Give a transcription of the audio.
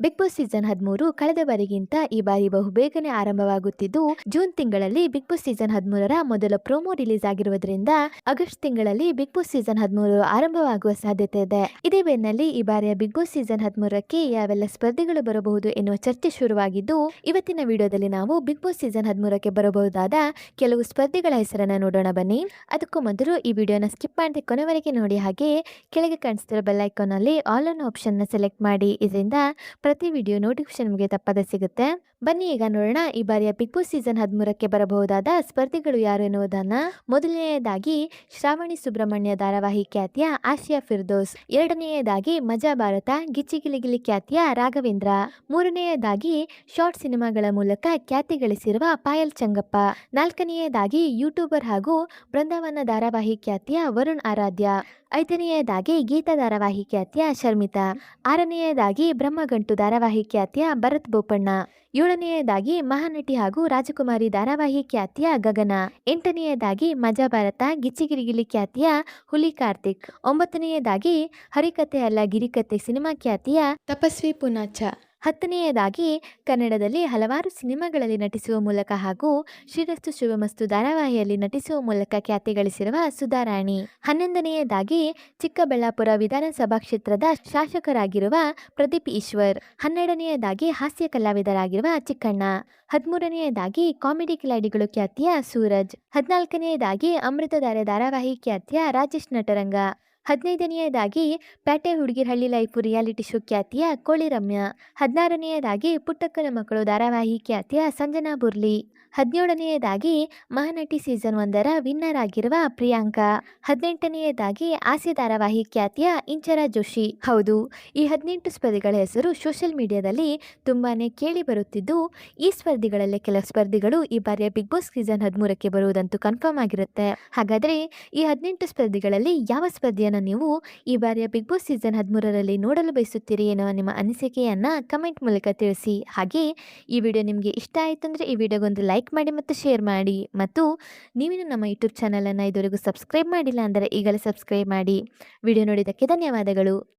Big boss season 13 ಕಳೆದ ಬಾರಿಗಿಂತ ಈ ಬಾರಿ ಬಹುಬೇಗನೆ ಆರಂಭವಾಗುತ್ತಿದ್ದು, ಜೂನ್ ತಿಂಗಳಲ್ಲಿ ಬಿಗ್ ಬಾಸ್ ಸೀಸನ್ 13ರ ಮೊದಲ ಪ್ರೋಮೋ ರಿಲೀಸ್ ಆಗಿರುವುದರಿಂದ ಆಗಸ್ಟ್ ತಿಂಗಳಲ್ಲಿ ಬಿಗ್ ಬಾಸ್ ಸೀಸನ್ 13 ಆರಂಭವಾಗುವ ಸಾಧ್ಯತೆ ಇದೆ. ಇದೇ ಬೆನ್ನಲ್ಲೇ ಈ ಬಾರಿಯ ಬಿಗ್ ಬಾಸ್ ಸೀಸನ್ 13ಕ್ಕೆ ಯಾವೆಲ್ಲ ಸ್ಪರ್ಧಿಗಳು ಬರಬಹುದು ಎನ್ನುವ ಚರ್ಚೆ ಶುರುವಾಗಿದ್ದು, ಇವತ್ತಿನ ವಿಡಿಯೋದಲ್ಲಿ ನಾವು ಬಿಗ್ ಬಾಸ್ ಸೀಸನ್ 13ಕ್ಕೆ ಬರಬಹುದಾದ ಕೆಲವು ಸ್ಪರ್ಧಿಗಳ ಹೆಸರನ್ನ ನೋಡೋಣ ಬನ್ನಿ. ಅದಕ್ಕೂ ಮೊದಲು ಈ ವಿಡಿಯೋನ ಸ್ಕಿಪ್ ಮಾಡದೆ ಕೊನೆವರೆಗೆ ನೋಡಿ, ಹಾಗೆ ಕೆಳಗೆ ಕಾಣಿಸ್ತಿರೋ ಬೆಲ್ ಐಕಾನ್ ಅಲ್ಲಿ ಆಲ್ ಅನ್ ಆಪ್ಷನ್ ನ ಸೆಲೆಕ್ಟ್ ಮಾಡಿ. ಇದರಿಂದ ಪ್ರತಿ ವಿಡಿಯೋ ನೋಟಿಫಿಕೇಶನ್ ನಿಮಗೆ ತಪ್ಪದೆ ಸಿಗುತ್ತೆ. ಬನ್ನಿ ಈಗ ನೋಡೋಣ ಈ ಬಾರಿಯ ಬಿಗ್ ಬಾಸ್ ಸೀಸನ್ 13ಕ್ಕೆ ಬರಬಹುದಾದ ಸ್ಪರ್ಧಿಗಳು ಯಾರು ಎನ್ನುವುದನ್ನ. ಮೊದಲನೆಯದಾಗಿ ಶ್ರಾವಣಿ ಸುಬ್ರಹ್ಮಣ್ಯ ಧಾರಾವಾಹಿ ಖ್ಯಾತಿಯ ಆಸಿಯಾ ಫಿರ್ದೋಸ್. ಎರಡನೆಯದಾಗಿ ಮಜಾ ಭಾರತ ಗಿಚ್ಚಿ ಗಿಲಿಗಿಲಿ ಖ್ಯಾತಿಯ ರಾಘವೇಂದ್ರ. ಮೂರನೆಯದಾಗಿ ಶಾರ್ಟ್ ಸಿನಿಮಾಗಳ ಮೂಲಕ ಖ್ಯಾತಿ ಗಳಿಸಿರುವ ಪಾಯಲ್ ಚಂಗಪ್ಪ. ನಾಲ್ಕನೆಯದಾಗಿ ಯೂಟ್ಯೂಬರ್ ಹಾಗೂ ಬೃಂದಾವನ ಧಾರಾವಾಹಿ ಖ್ಯಾತಿಯ ವರುಣ್ ಆರಾಧ್ಯ. ಐದನೆಯದಾಗಿ ಗೀತಾ ಧಾರಾವಾಹಿ ಖ್ಯಾತಿಯ ಶರ್ಮಿತಾ. ಆರನೆಯದಾಗಿ ಬ್ರಹ್ಮಗಂಟು ಧಾರಾವಾಹಿ ಖ್ಯಾತಿಯ ಭರತ್ ಬೋಪಣ್ಣ. ಏಳನೆಯದಾಗಿ ಮಹಾನಟಿ ಹಾಗೂ ರಾಜಕುಮಾರಿ ಧಾರಾವಾಹಿ ಖ್ಯಾತಿಯ ಗಗನ. ಎಂಟನೆಯದಾಗಿ ಮಜಾ ಭಾರತ ಗಿಚ್ಚಿಗಿರಿಗಿಲಿ ಖ್ಯಾತಿಯ ಹುಲಿ ಕಾರ್ತಿಕ್. ಒಂಬತ್ತನೆಯದಾಗಿ ಹರಿಕತೆ ಅಲ್ಲ ಗಿರಿಕತೆ ಸಿನಿಮಾ ಖ್ಯಾತಿಯ ತಪಸ್ವಿ ಪುನಾಚ. ಹತ್ತನೆಯದಾಗಿ ಕನ್ನಡದಲ್ಲಿ ಹಲವಾರು ಸಿನಿಮಾಗಳಲ್ಲಿ ನಟಿಸುವ ಮೂಲಕ ಹಾಗೂ ಶ್ರೀರಸ್ತು ಶುಭಮಸ್ತು ಧಾರಾವಾಹಿಯಲ್ಲಿ ನಟಿಸುವ ಮೂಲಕ ಖ್ಯಾತಿ ಗಳಿಸಿರುವ ಸುಧಾರಾಣಿ. 11ನೆಯದಾಗಿ ಚಿಕ್ಕಬಳ್ಳಾಪುರ ವಿಧಾನಸಭಾ ಕ್ಷೇತ್ರದ ಶಾಸಕರಾಗಿರುವ ಪ್ರದೀಪ್ ಈಶ್ವರ್. 12ನೆಯದಾಗಿ ಹಾಸ್ಯ ಕಲಾವಿದರಾಗಿರುವ ಚಿಕ್ಕಣ್ಣ. 13ನೆಯದಾಗಿ ಕಾಮಿಡಿ ಕಿಲಾಡಿಗಳು ಖ್ಯಾತಿಯ ಸೂರಜ್. 14ನೆಯದಾಗಿ ಅಮೃತಧಾರೆ ಧಾರಾವಾಹಿ ಖ್ಯಾತಿಯ ರಾಜೇಶ್ ನಟರಂಗ. 15ನೆಯದಾಗಿ ಪ್ಯಾಟೆ ಹುಡುಗಿರ್ ಹಳ್ಳಿ ಲೈಫ್ ರಿಯಾಲಿಟಿ ಶೋ ಖ್ಯಾತಿಯ ಕೋಳಿ ರಮ್ಯ. 16ನೆಯದಾಗಿ ಪುಟ್ಟಕ್ಕನ ಮಕ್ಕಳು ಧಾರಾವಾಹಿ ಖ್ಯಾತಿಯ ಸಂಜನಾ ಬುರ್ಲಿ. 17ನೆಯದಾಗಿ ಮಹಾನಟಿ ಸೀಸನ್ 1ರ ವಿನ್ನರ್ ಆಗಿರುವ ಪ್ರಿಯಾಂಕಾ. 18ನೆಯದಾಗಿ ಆಸೆ ಧಾರಾವಾಹಿ ಖ್ಯಾತಿಯ ಇಂಚರ ಜೋಶಿ. ಹೌದು, ಈ 18 ಸ್ಪರ್ಧಿಗಳ ಹೆಸರು ಸೋಷಿಯಲ್ ಮೀಡಿಯಾದಲ್ಲಿ ತುಂಬಾನೇ ಕೇಳಿ ಬರುತ್ತಿದ್ದು, ಈ ಸ್ಪರ್ಧಿಗಳಲ್ಲೇ ಕೆಲವು ಸ್ಪರ್ಧಿಗಳು ಈ ಬಾರಿಯ ಬಿಗ್ ಬಾಸ್ ಸೀಸನ್ 13ಕ್ಕೆ ಬರುವುದಂತೂ ಕನ್ಫರ್ಮ್ ಆಗಿರುತ್ತೆ. ಹಾಗಾದ್ರೆ ಈ 18 ಸ್ಪರ್ಧಿಗಳಲ್ಲಿ ಯಾವ ಸ್ಪರ್ಧೆಯನ್ನು ನೀವು ಈ ಬಾರಿಯ ಬಿಗ್ ಬಾಸ್ ಸೀಸನ್ 13ರಲ್ಲಿ ನೋಡಲು ಬಯಸುತ್ತೀರಿ ಎನ್ನುವ ನಿಮ್ಮ ಅನಿಸಿಕೆಯನ್ನ ಕಮೆಂಟ್ ಮೂಲಕ ತಿಳಿಸಿ. ಹಾಗೆ ಈ ವಿಡಿಯೋ ನಿಮಗೆ ಇಷ್ಟ ಆಯಿತು ಅಂದರೆ ಈ ವಿಡಿಯೋಗೊಂದು ಲೈಕ್ ಮಾಡಿ ಮತ್ತು ಶೇರ್ ಮಾಡಿ. ಮತ್ತು ನೀವಿನ್ನು ನಮ್ಮ ಯೂಟ್ಯೂಬ್ ಚಾನಲನ್ನು ಇದುವರೆಗೂ ಸಬ್ಸ್ಕ್ರೈಬ್ ಮಾಡಿಲ್ಲ ಅಂದರೆ ಈಗಲೇ ಸಬ್ಸ್ಕ್ರೈಬ್ ಮಾಡಿ. ವಿಡಿಯೋ ನೋಡಿದ್ದಕ್ಕೆ ಧನ್ಯವಾದಗಳು.